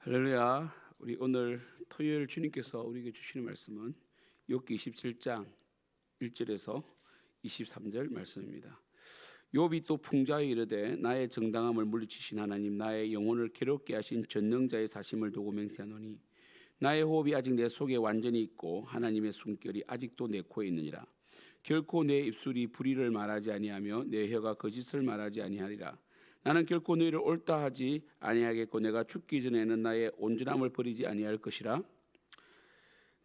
할렐루야. 우리 오늘 토요일 주님께서 우리에게 주시는 말씀은 욥기 27장 1절에서 23절 말씀입니다. 욥이 또 풍자에 이르되 나의 정당함을 물리치신 하나님, 나의 영혼을 괴롭게 하신 전능자의 사심을 두고 맹세하노니 나의 호흡이 아직 내 속에 완전히 있고 하나님의 숨결이 아직도 내 코에 있느니라. 결코 내 입술이 불의를 말하지 아니하며 내 혀가 거짓을 말하지 아니하리라. 나는 결코 너희를 옳다 하지 아니하겠고 내가 죽기 전에는 나의 온전함을 버리지 아니할 것이라.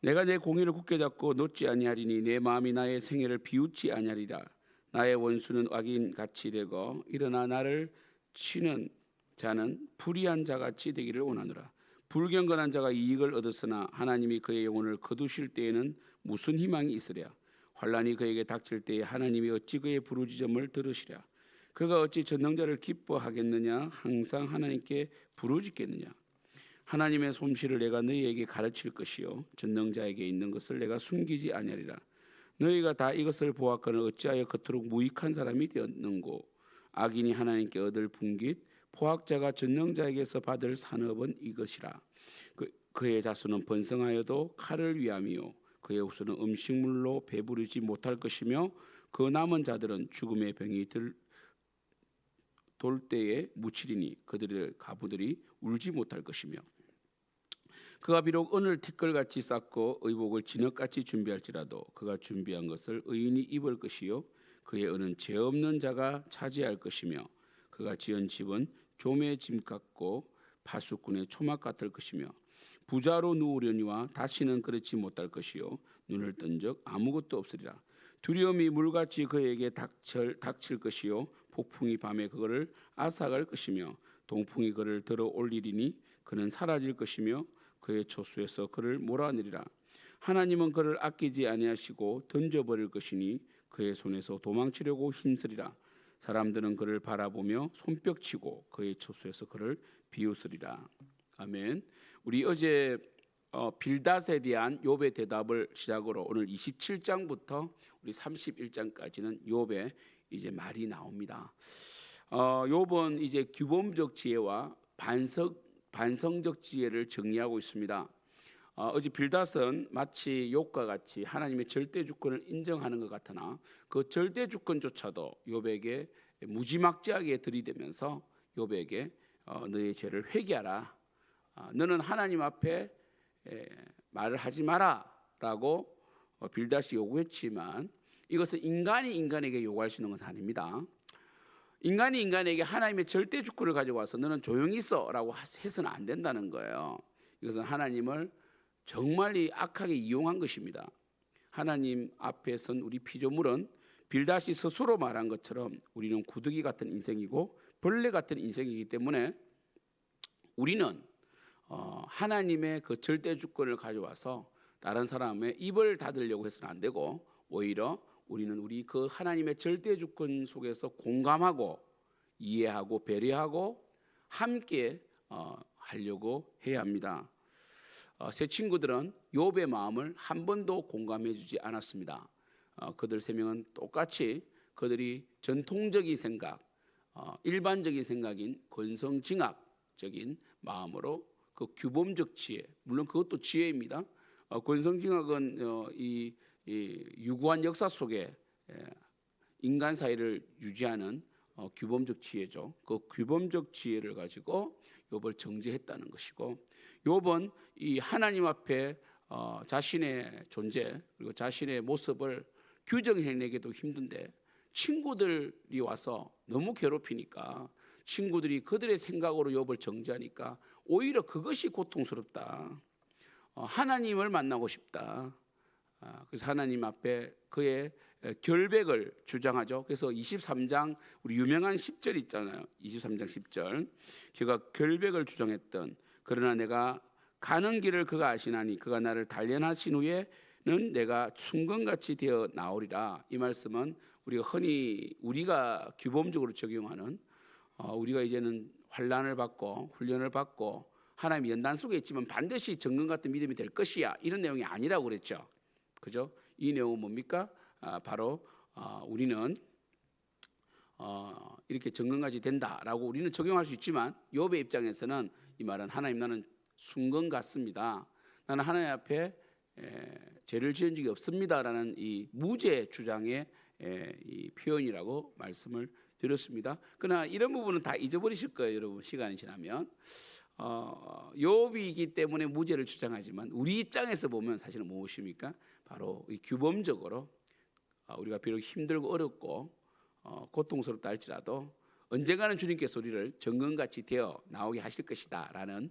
내가 내 공의를 굳게 잡고 놓지 아니하리니 내 마음이 나의 생애를 비웃지 아니하리라. 나의 원수는 악인같이 되고 일어나 나를 치는 자는 불의한 자같이 되기를 원하노라. 불경건한 자가 이익을 얻었으나 하나님이 그의 영혼을 거두실 때에는 무슨 희망이 있으랴. 환난이 그에게 닥칠 때에 하나님이 어찌 그의 부르짖음을 들으시랴. 그가 어찌 전능자를 기뻐하겠느냐. 항상 하나님께 부르짖겠느냐. 하나님의 솜씨를 내가 너희에게 가르칠 것이요 전능자에게 있는 것을 내가 숨기지 아니하리라. 너희가 다 이것을 보았거늘 어찌하여 그토록 무익한 사람이 되었는고. 악인이 하나님께 얻을 분깃 포학자가 전능자에게서 받을 산업은 이것이라. 그의 자손은 번성하여도 칼을 위함이요 그의 후손은 음식물로 배부르지 못할 것이며 그 남은 자들은 죽음의 병이 돌 때에 묻히리니 그들의 가부들이 울지 못할 것이며 그가 비록 은을 티끌같이 쌓고 의복을 진흙같이 준비할지라도 그가 준비한 것을 의인이 입을 것이요 그의 은은 죄 없는 자가 차지할 것이며 그가 지은 집은 조매의 짐 같고 파수꾼의 초막 같을 것이며 부자로 누우려니와 다시는 그렇지 못할 것이요 눈을 뜬 적 아무것도 없으리라. 두려움이 물같이 그에게 닥칠 것이요 폭풍이 밤에 그를 앗아갈 것이며 동풍이 그를 들어 올리리니 그는 사라질 것이며 그의 초수에서 그를 몰아내리라. 하나님은 그를 아끼지 아니하시고 던져버릴 것이니 그의 손에서 도망치려고 힘쓰리라. 사람들은 그를 바라보며 손뼉치고 그의 초수에서 그를 비웃으리라. 아멘. 우리 어제 빌닷에 대한 욥의 대답을 시작으로 오늘 27장부터 우리 31장까지는 욥의 이제 말이 나옵니다. 욥은 이제 규범적 지혜와 반성적 지혜를 정리하고 있습니다. 어제 빌닷은 마치 욥과 같이 하나님의 절대 주권을 인정하는 것 같으나 그 절대 주권조차도 욥에게 무지막지하게 들이대면서 욥에게 너의 죄를 회개하라. 너는 하나님 앞에 말을 하지 마라라고 빌닷이 요구했지만 이것은 인간이 인간에게 요구할 수 있는 것은 아닙니다. 인간이 인간에게 하나님의 절대 주권을 가지고 와서 너는 조용히 있어라고 해서는 안 된다는 거예요. 이것은 하나님을 정말 악하게 이용한 것입니다. 하나님 앞에 선 우리 피조물은 빌닷이 스스로 말한 것처럼 우리는 구더기 같은 인생이고 벌레 같은 인생이기 때문에 우리는 하나님의 그 절대 주권을 가져와서 다른 사람의 입을 닫으려고 해서는 안 되고 오히려 우리는 우리 그 하나님의 절대 주권 속에서 공감하고 이해하고 배려하고 함께 하려고 해야 합니다. 새 친구들은 욥의 마음을 한 번도 공감해 주지 않았습니다. 그들 세 명은 똑같이 그들이 전통적인 생각, 일반적인 생각인 권성징악적인 마음으로 그 규범적 지혜, 물론 그것도 지혜입니다. 권성징악은 이 유구한 역사 속에 인간 사이를 유지하는 규범적 지혜죠. 그 규범적 지혜를 가지고 욥을 정죄했다는 것이고, 욥은 이 하나님 앞에 자신의 존재 그리고 자신의 모습을 규정해내기도 힘든데 친구들이 와서 너무 괴롭히니까 친구들이 그들의 생각으로 욥을 정죄하니까 오히려 그것이 고통스럽다. 하나님을 만나고 싶다. 그래서 하나님 앞에 그의 결백을 주장하죠. 그래서 23장 우리 유명한 10절 있잖아요. 23장 10절 그가 결백을 주장했던 그러나 내가 가는 길을 그가 아시나니 그가 나를 단련하신 후에는 내가 충건같이 되어 나오리라. 이 말씀은 우리가 흔히 우리가 규범적으로 적용하는 우리가 이제는 환난을 받고 훈련을 받고 하나님 연단 속에 있지만 반드시 정금 같은 믿음이 될 것이야 이런 내용이 아니라고 그랬죠. 그죠? 이 내용은 뭡니까? 바로 우리는 이렇게 정금같이 된다라고 우리는 적용할 수 있지만 욥의 입장에서는 이 말은 하나님 나는 순 건 같습니다. 나는 하나님 앞에 죄를 지은 적이 없습니다라는 이 무죄 주장의 이 표현이라고 말씀을 드렸습니다. 그러나 이런 부분은 다 잊어버리실 거예요, 여러분. 시간이 지나면 욥이기 때문에 무죄를 주장하지만 우리 입장에서 보면 사실은 무엇입니까? 바로 이 규범적으로 우리가 비록 힘들고 어렵고 고통스럽다 할지라도 언젠가는 주님께서 우리를 정금같이 되어 나오게 하실 것이다라는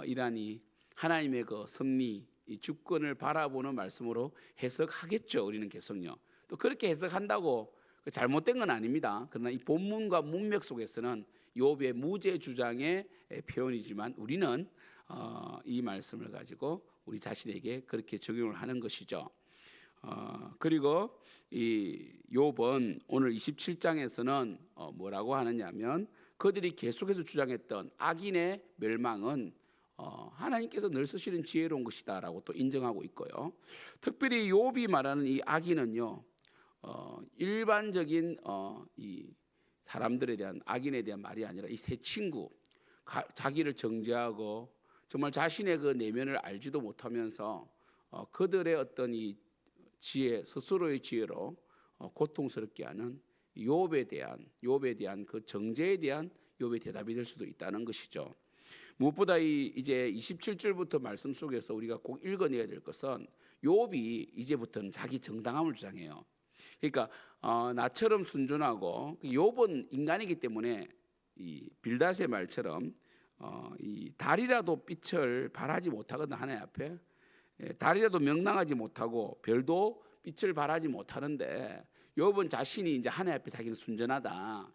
이러한 이 하나님의 그 섭리, 이 주권을 바라보는 말씀으로 해석하겠죠. 우리는 계속요. 또 그렇게 해석한다고 잘못된 건 아닙니다. 그러나 이 본문과 문맥 속에서는 욥의 무죄 주장의 표현이지만 우리는 이 말씀을 가지고 우리 자신에게 그렇게 적용을 하는 것이죠. 그리고 이 욥은 오늘 27장에서는 뭐라고 하느냐면 그들이 계속해서 주장했던 악인의 멸망은 하나님께서 늘 쓰시는 지혜로운 것이다라고 또 인정하고 있고요. 특별히 욥이 말하는 이 악인은요, 일반적인 이 사람들에 대한 악인에 대한 말이 아니라 이 새 친구, 자기를 정죄하고 정말 자신의 그 내면을 알지도 못하면서 그들의 어떤 이 지혜, 스스로의 지혜로 고통스럽게 하는 욥에 대한 그 정죄에 대한 욥의 대답이 될 수도 있다는 것이죠. 무엇보다 이제 27절부터 말씀 속에서 우리가 꼭 읽어내야 될 것은 욥이 이제부터는 자기 정당함을 주장해요. 그러니까 나처럼 순전하고 욥은 인간이기 때문에 이 빌닷의 말처럼 이 달이라도 빛을 발하지 못하거든 하나님 앞에 달이라도 명랑하지 못하고 별도 빛을 발하지 못하는데 욥은 자신이 이제 하나님 앞에 자기는 순전하다.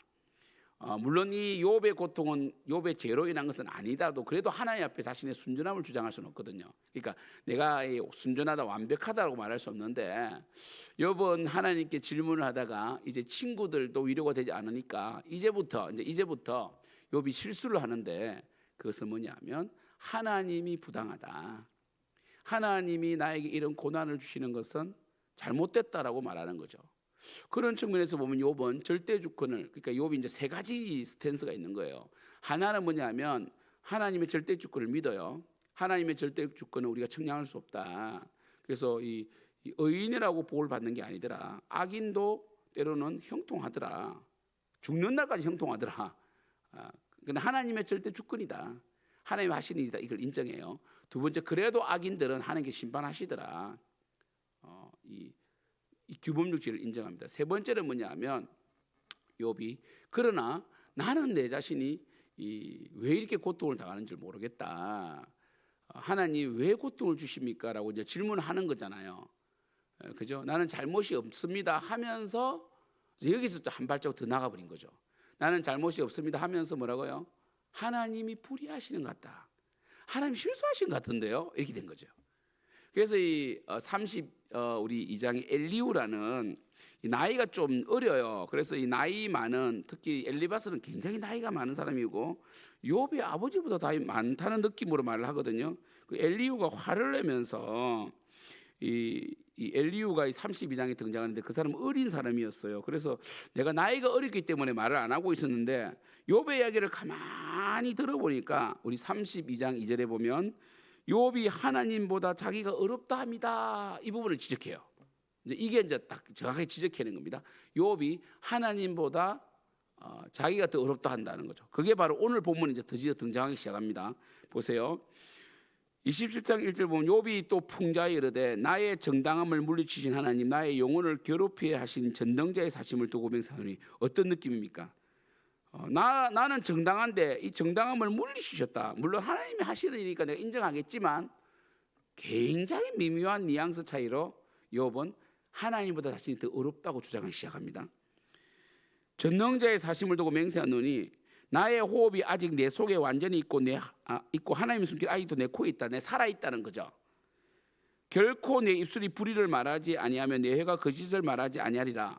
물론 이 욥의 고통은 욥의 죄로 인한 것은 아니다도 그래도 하나님 앞에 자신의 순전함을 주장할 수는 없거든요. 그러니까 내가 순전하다 완벽하다고 말할 수 없는데 욥은 하나님께 질문을 하다가 이제 친구들도 위로가 되지 않으니까 이제부터 욥이 실수를 하는데 그것은 뭐냐면 하나님이 부당하다. 하나님이 나에게 이런 고난을 주시는 것은 잘못됐다라고 말하는 거죠. 그런 측면에서 보면 욥은 절대 주권을, 그러니까 욥이 이제 세 가지 스탠스가 있는 거예요. 하나는 뭐냐면 하나님의 절대 주권을 믿어요. 하나님의 절대 주권은 우리가 청량할 수 없다. 그래서 이 의인이라고 복을 받는 게 아니더라. 악인도 때로는 형통하더라. 죽는 날까지 형통하더라. 근데 하나님의 절대 주권이다. 하나님 하시는 일이다. 이걸 인정해요. 두 번째, 그래도 악인들은 하나님께 심판하시더라. 이 규범주의를 인정합니다. 세 번째는 뭐냐면 욥이 그러나 나는 내 자신이 왜 이렇게 고통을 당하는 줄 모르겠다. 하나님 왜 고통을 주십니까? 라고 이제 질문하는 거잖아요. 그죠? 나는 잘못이 없습니다 하면서 여기서 또 한 발자국 더 나가버린 거죠. 나는 잘못이 없습니다 하면서 뭐라고요? 하나님이 불의하시는 것 같다. 하나님 실수하신 것 같은데요? 이렇게 된 거죠. 그래서 우리 2장의 엘리후라는 나이가 좀 어려요. 그래서 이 나이 많은, 특히 엘리바스는 굉장히 나이가 많은 사람이고 욥의 아버지보다 나이 많다는 느낌으로 말을 하거든요. 그 엘리후가 화를 내면서 이 엘리후가 32장에 등장하는데 그 사람은 어린 사람이었어요. 그래서 내가 나이가 어렸기 때문에 말을 안 하고 있었는데 욥의 이야기를 가만히 들어보니까 우리 32장 2절에 보면 욥이 하나님보다 자기가 어렵다 합니다. 이 부분을 지적해요. 이게 이제 딱 정확하게 지적해낸 겁니다. 욥이 하나님보다 자기가 더 어렵다 한다는 거죠. 그게 바로 오늘 본문에 이제 드디어 등장하기 시작합니다. 보세요. 27장 1절 보면 욥이 또 풍자에 이르되 나의 정당함을 물리치신 하나님, 나의 영혼을 괴롭히게 하신 전능자의 사심을 두고 맹세하노니. 어떤 느낌입니까? 나는 정당한데 이 정당함을 물리치셨다. 물론 하나님이 하시는 일이니까 내가 인정하겠지만 굉장히 미묘한 뉘앙스 차이로 욥은 하나님보다 자신이 더 어렵다고 주장하기 시작합니다. 전능자의 사심을 두고 맹세하노니 나의 호흡이 아직 내 속에 완전히 있고 하나님의 손길 아직도 내 코에 있다. 내 살아있다는 거죠. 결코 내 입술이 불의를 말하지 아니하며 내 혀가 거짓을 말하지 아니하리라.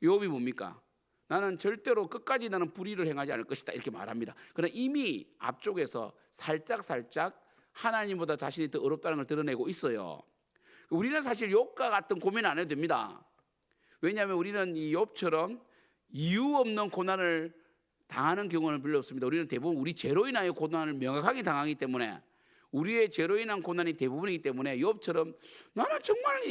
욥이 뭡니까? 나는 절대로 끝까지 나는 불의를 행하지 않을 것이다 이렇게 말합니다. 그러나 이미 앞쪽에서 살짝 하나님보다 자신이 더 어렵다는 걸 드러내고 있어요. 우리는 사실 욥과 같은 고민 안 해도 됩니다. 왜냐하면 우리는 이 욥처럼 이유 없는 고난을 당하는 경우는 별로 없습니다. 우리는 대부분 우리 죄로 인하여 고난을 명확하게 당하기 때문에 우리의 죄로 인한 고난이 대부분이기 때문에 욥처럼 나는 정말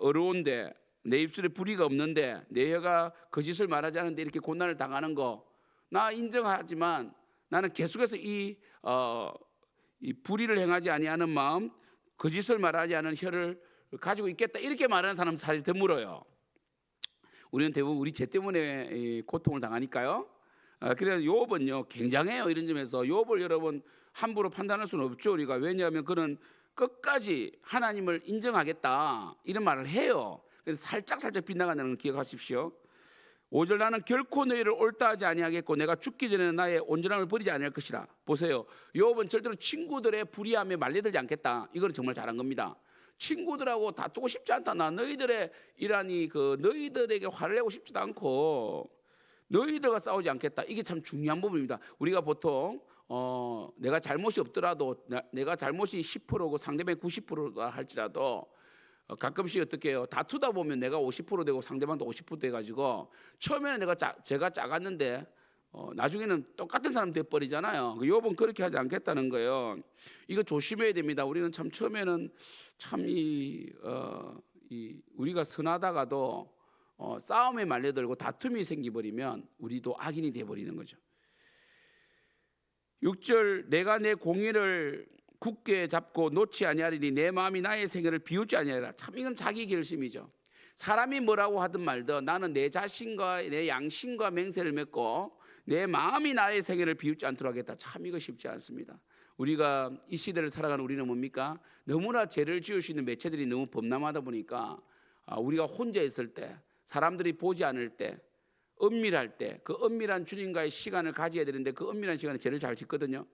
어려운데 내 입술에 불의가 없는데 내 혀가 거짓을 말하지 않는데 이렇게 고난을 당하는 거 나 인정하지만 나는 계속해서 이 불의를 행하지 아니하는 마음, 거짓을 말하지 않은 혀를 가지고 있겠다 이렇게 말하는 사람은 사실 드물어요. 우리는 대부분 우리 죄 때문에 이 고통을 당하니까요. 그래서 욥은요 굉장해요. 이런 점에서 욥을 여러분 함부로 판단할 수는 없죠. 우리가 왜냐하면 그는 끝까지 하나님을 인정하겠다 이런 말을 해요. 그래서 살짝 빗나간다는 걸 기억하십시오. 5절 나는 결코 너희를 옳다 하지 아니하겠고 내가 죽기 전에 나의 온전함을 버리지 아니할 것이라. 보세요. 욥은 절대로 친구들의 불의함에 말려들지 않겠다. 이건 정말 잘한 겁니다. 친구들하고 다투고 싶지 않다. 나 너희들의 이란이 너희들에게 화를 내고 싶지도 않고 너희들과 싸우지 않겠다. 이게 참 중요한 부분입니다. 우리가 보통 내가 잘못이 없더라도 내가 잘못이 10%고 상대방이 90%다 할지라도 가끔씩 어떻게 해요? 다투다 보면 내가 50% 되고 상대방도 50% 돼가지고 처음에는 제가 작았는데 나중에는 똑같은 사람 돼버리잖아요. 욥은 그렇게 하지 않겠다는 거예요. 이거 조심해야 됩니다. 우리는 참 처음에는 참 우리가 선하다가도 싸움에 말려들고 다툼이 생기버리면 우리도 악인이 돼버리는 거죠. 6절 내가 내 공의를 굳게 잡고 놓지 아니하리니 내 마음이 나의 생애를 비웃지 아니하리라. 참 이건 자기 결심이죠. 사람이 뭐라고 하든 말든 나는 내 자신과 내 양심과 맹세를 맺고 내 마음이 나의 생애를 비웃지 않도록 하겠다. 참 이거 쉽지 않습니다. 우리가 이 시대를 살아가는 우리는 뭡니까? 너무나 죄를 지을 수 있는 매체들이 너무 범람하다 보니까 우리가 혼자 있을 때 사람들이 보지 않을 때 은밀할 때 그 은밀한 주님과의 시간을 가져야 되는데 그 은밀한 시간에 죄를 잘 짓거든요.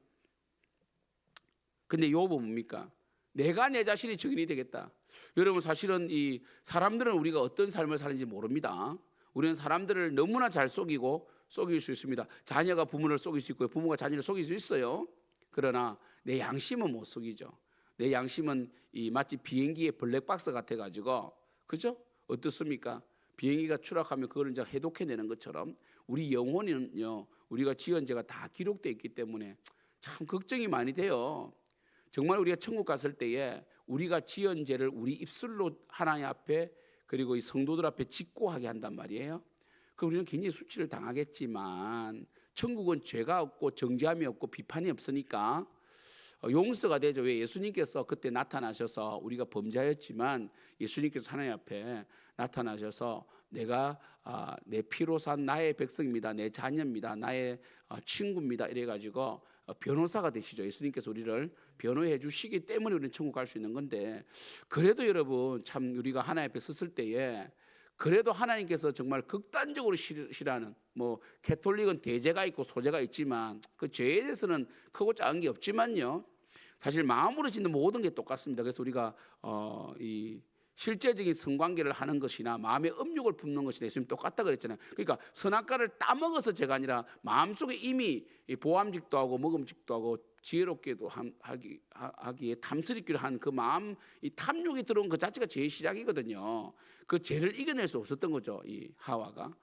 근데 욥은 뭡니까? 내가 내 자신이 증인이 되겠다. 여러분 사실은 이 사람들은 우리가 어떤 삶을 사는지 모릅니다. 우리는 사람들을 너무나 잘 속이고 속일 수 있습니다. 자녀가 부모를 속일 수 있고요. 부모가 자녀를 속일 수 있어요. 그러나 내 양심은 못 속이죠. 내 양심은 마치 비행기의 블랙박스 같아가지고 그죠? 어떻습니까? 비행기가 추락하면 그걸 이제 해독해내는 것처럼 우리 영혼은요 우리가 지은 죄가 다 기록되어 있기 때문에 참 걱정이 많이 돼요. 정말 우리가 천국 갔을 때에 우리가 지은 죄를 우리 입술로 하나님 앞에 그리고 이 성도들 앞에 직고하게 한단 말이에요. 그럼 우리는 굉장히 수치를 당하겠지만 천국은 죄가 없고 정죄함이 없고 비판이 없으니까 용서가 되죠. 왜? 예수님께서 그때 나타나셔서 우리가 범죄하였지만 예수님께서 하나님 앞에 나타나셔서 내가 내 피로 산 나의 백성입니다. 내 자녀입니다. 나의 친구입니다. 이래가지고 변호사가 되시죠. 예수님께서 우리를 변호해 주시기 때문에 우리는 천국 갈 수 있는 건데 그래도 여러분 참 우리가 하나님 앞에 섰을 때에 그래도 하나님께서 정말 극단적으로 싫어하는 뭐 캐톨릭은 대죄가 있고 소죄가 있지만 그 죄에 대해서는 크고 작은 게 없지만요. 사실 마음으로 짓는 모든 게 똑같습니다. 그래서 우리가 이 실제적인 성관계를 하는 것이나 마음의 음욕을 품는 것이나 예수님 똑같다 그랬잖아요. 그러니까 선악과를 따먹어서 죄가 아니라 마음속에 이미 보암직도 하고 먹음직도 하고 지혜롭게도 하기에 탐스럽기로 한 그 마음 이 탐욕이 들어온 그 자체가 죄의 시작이거든요. 그 죄를 이겨낼 수 없었던 거죠. 이 하와가.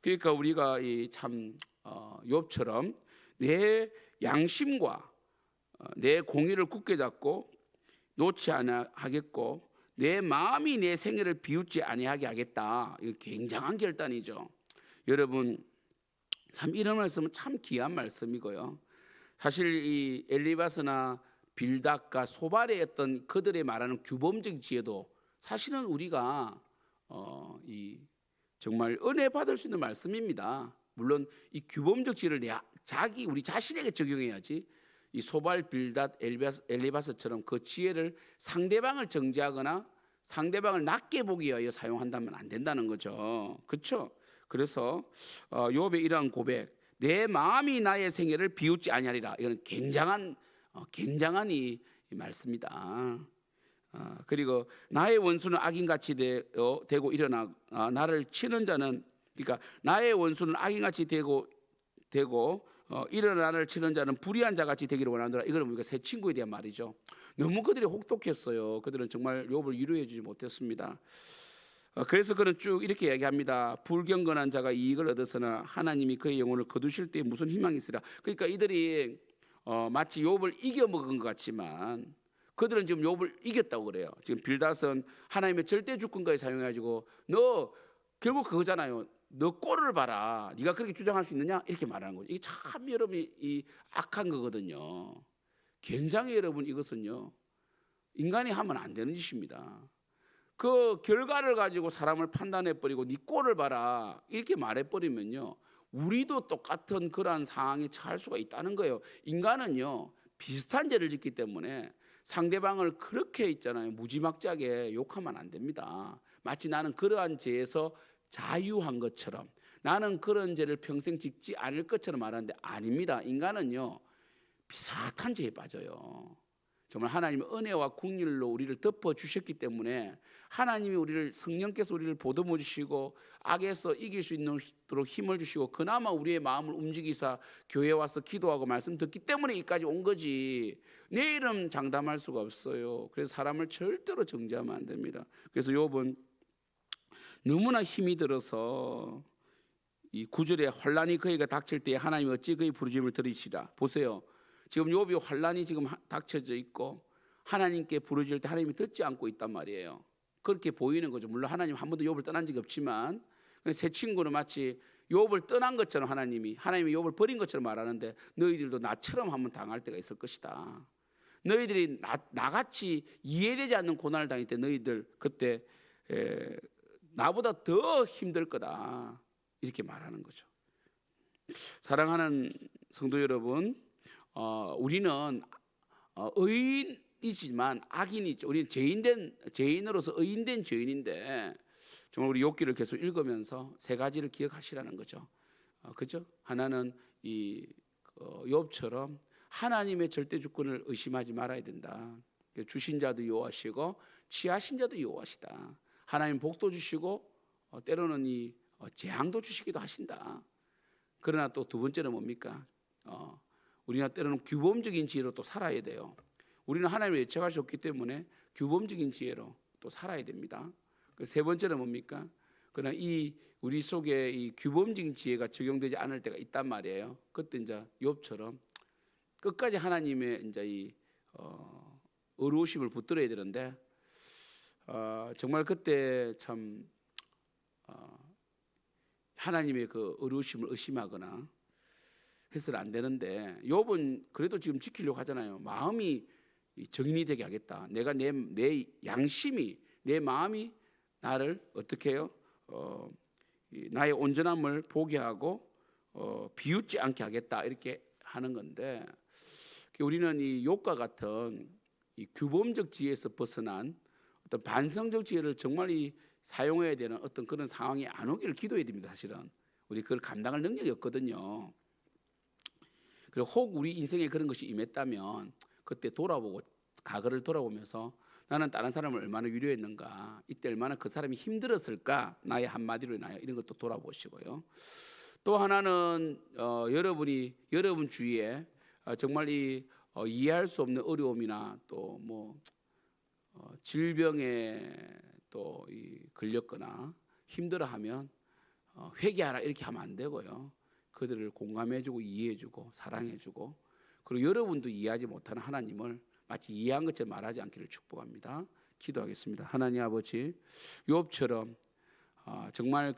그러니까 우리가 이 참 욥처럼 내 양심과 내 공의를 굳게 잡고 놓지 않아 하겠고 내 마음이 내 생애를 비웃지 아니하게 하겠다. 이거 굉장한 결단이죠. 여러분 참 이런 말씀은 참 귀한 말씀이고요. 사실 이 엘리바스나 빌닷과 소발의 어떤 그들의 말하는 규범적 지혜도 사실은 우리가 정말 은혜 받을 수 있는 말씀입니다. 물론 이 규범적 지혜를 우리 자신에게 적용해야지. 이 소발, 빌닷, 엘리바스처럼 그 지혜를 상대방을 정죄하거나 상대방을 낮게 보기 위하여 사용한다면 안 된다는 거죠. 그렇죠? 그래서 욥의 이러한 고백, 내 마음이 나의 생애를 비웃지 아니하리라. 이거는 굉장한 이 말씀이다. 그리고 나의 원수는 악인같이 되고 일어나 나를 치는 자는 그러니까 나의 원수는 악인같이 되고 일어나 나를 치는 자는 불의한 자같이 되기를 원하노라. 이거는 우리가 새 친구에 대한 말이죠. 너무 그들이 혹독했어요. 그들은 정말 욥을 위로해 주지 못했습니다. 그래서 그는 쭉 이렇게 얘기합니다. 불경건한 자가 이익을 얻었으나 하나님이 그의 영혼을 거두실 때 무슨 희망이 있으랴. 그러니까 이들이 마치 욥을 이겨먹은 것 같지만 그들은 지금 욥을 이겼다고 그래요. 지금 빌닷은 하나님의 절대 주권까지 사용해가지고 너 결국 그거잖아요. 너 꼴을 봐라. 네가 그렇게 주장할 수 있느냐? 이렇게 말하는 거죠. 이게 참 여러분이 이 악한 거거든요. 굉장히 여러분 이것은요. 인간이 하면 안 되는 짓입니다. 그 결과를 가지고 사람을 판단해버리고 네 꼴을 봐라 이렇게 말해버리면요. 우리도 똑같은 그러한 상황에 처할 수가 있다는 거예요. 인간은요. 비슷한 죄를 짓기 때문에 상대방을 그렇게 있잖아요. 무지막지하게 욕하면 안 됩니다. 마치 나는 그러한 죄에서 자유한 것처럼 나는 그런 죄를 평생 짓지 않을 것처럼 말하는데 아닙니다. 인간은요. 비슷한 죄에 빠져요. 정말 하나님의 은혜와 긍휼로 우리를 덮어주셨기 때문에 하나님이 우리를 성령께서 우리를 보듬어 주시고 악에서 이길 수 있도록 힘을 주시고 그나마 우리의 마음을 움직이사 교회에 와서 기도하고 말씀 듣기 때문에 이까지 온 거지 내일은 장담할 수가 없어요. 그래서 사람을 절대로 정죄하면 안 됩니다. 그래서 욥은 너무나 힘이 들어서 이 9절에 환난이 그에게 닥칠 때에 하나님 어찌 그의 부르짖음을 들으시라. 보세요. 지금 욥이 환난이 지금 닥쳐져 있고 하나님께 부르짖을 때 하나님이 듣지 않고 있단 말이에요. 그렇게 보이는 거죠. 물론 하나님 한 번도 욥을 떠난 적이 없지만 새 친구는 마치 욥을 떠난 것처럼 하나님이 욥을 버린 것처럼 말하는데 너희들도 나처럼 한번 당할 때가 있을 것이다. 너희들이 나같이 이해되지 않는 고난을 당할 때 너희들 그때 나보다 더 힘들 거다. 이렇게 말하는 거죠. 사랑하는 성도 여러분, 우리는 의인이지만 악인이죠. 우리는 죄인으로서 의인된 죄인인데 정말 우리 욥기를 계속 읽으면서 세 가지를 기억하시라는 거죠. 그죠? 하나는 이 욥처럼 하나님의 절대 주권을 의심하지 말아야 된다. 주신 자도 여호와시고 취하신 자도 여호와시다. 하나님 복도 주시고 때로는 이 재앙도 주시기도 하신다. 그러나 또 두 번째는 뭡니까? 우리가 때로는 규범적인 지혜로 또 살아야 돼요. 우리는 하나님을 예측할 수 없기 때문에 규범적인 지혜로 또 살아야 됩니다. 세 번째는 뭡니까? 그러나 이 우리 속에 이 규범적인 지혜가 적용되지 않을 때가 있단 말이에요. 그때 이제 욥처럼 끝까지 하나님의 이제 이 의로우심을 붙들어야 되는데 정말 그때 참 하나님의 그 의로우심을 의심하거나 해서는 안 되는데 욥은 그래도 지금 지키려고 하잖아요. 마음이 정인이 되게 하겠다. 내가 내 양심이 내 마음이 나를 어떻게 해요? 나의 온전함을 보게 하고 비웃지 않게 하겠다 이렇게 하는 건데 우리는 이 욥과 같은 이 규범적 지혜에서 벗어난 어떤 반성적 지혜를 정말 사용해야 되는 어떤 그런 상황이 안 오기를 기도해야 됩니다. 사실은 우리 그걸 감당할 능력이 없거든요. 그리고 혹 우리 인생에 그런 것이 임했다면 그때 돌아보고 과거를 돌아보면서 나는 다른 사람을 얼마나 위로했는가, 이때 얼마나 그 사람이 힘들었을까, 나의 한마디로 인하여 이런 것도 돌아보시고요. 또 하나는 여러분 주위에 정말 이해할 수 없는 어려움이나 또 뭐 질병에 또 걸렸거나 힘들어하면 회개하라 이렇게 하면 안 되고요. 그들을 공감해주고 이해해주고 사랑해주고 그리고 여러분도 이해하지 못하는 하나님을 마치 이해한 것처럼 말하지 않기를 축복합니다. 기도하겠습니다. 하나님 아버지, 욥처럼 정말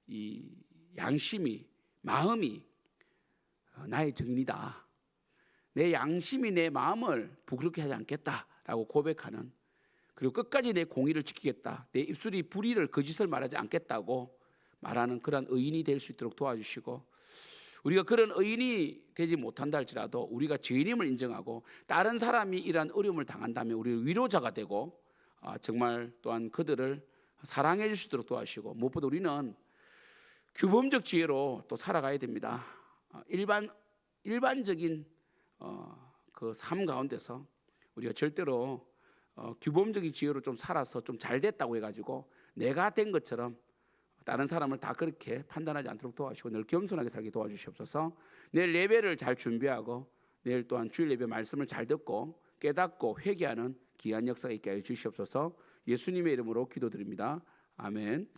이 양심이 마음이 나의 정인이다. 내 양심이 내 마음을 부끄럽게 하지 않겠다라고 고백하는 그리고 끝까지 내 공의를 지키겠다. 내 입술이 불의를 거짓을 말하지 않겠다고 말하는 그런 의인이 될 수 있도록 도와주시고 우리가 그런 의인이 되지 못한다 할지라도 우리가 죄인임을 인정하고 다른 사람이 이러한 어려움을 당한다면 우리 위로자가 되고 정말 또한 그들을 사랑해 줄 수 있도록 도와주시고 무엇보다 우리는 규범적 지혜로 또 살아가야 됩니다. 일반적인 그 삶 가운데서 우리가 절대로 규범적인 지혜로 좀 살아서 좀 잘 됐다고 해가지고 내가 된 것처럼 다른 사람을 다 그렇게 판단하지 않도록 도와주시고 늘 겸손하게 살게 도와주시옵소서. 내일 예배를 잘 준비하고 내일 또한 주일 예배 말씀을 잘 듣고 깨닫고 회개하는 귀한 역사가 있게 하여 주시옵소서. 예수님의 이름으로 기도드립니다. 아멘.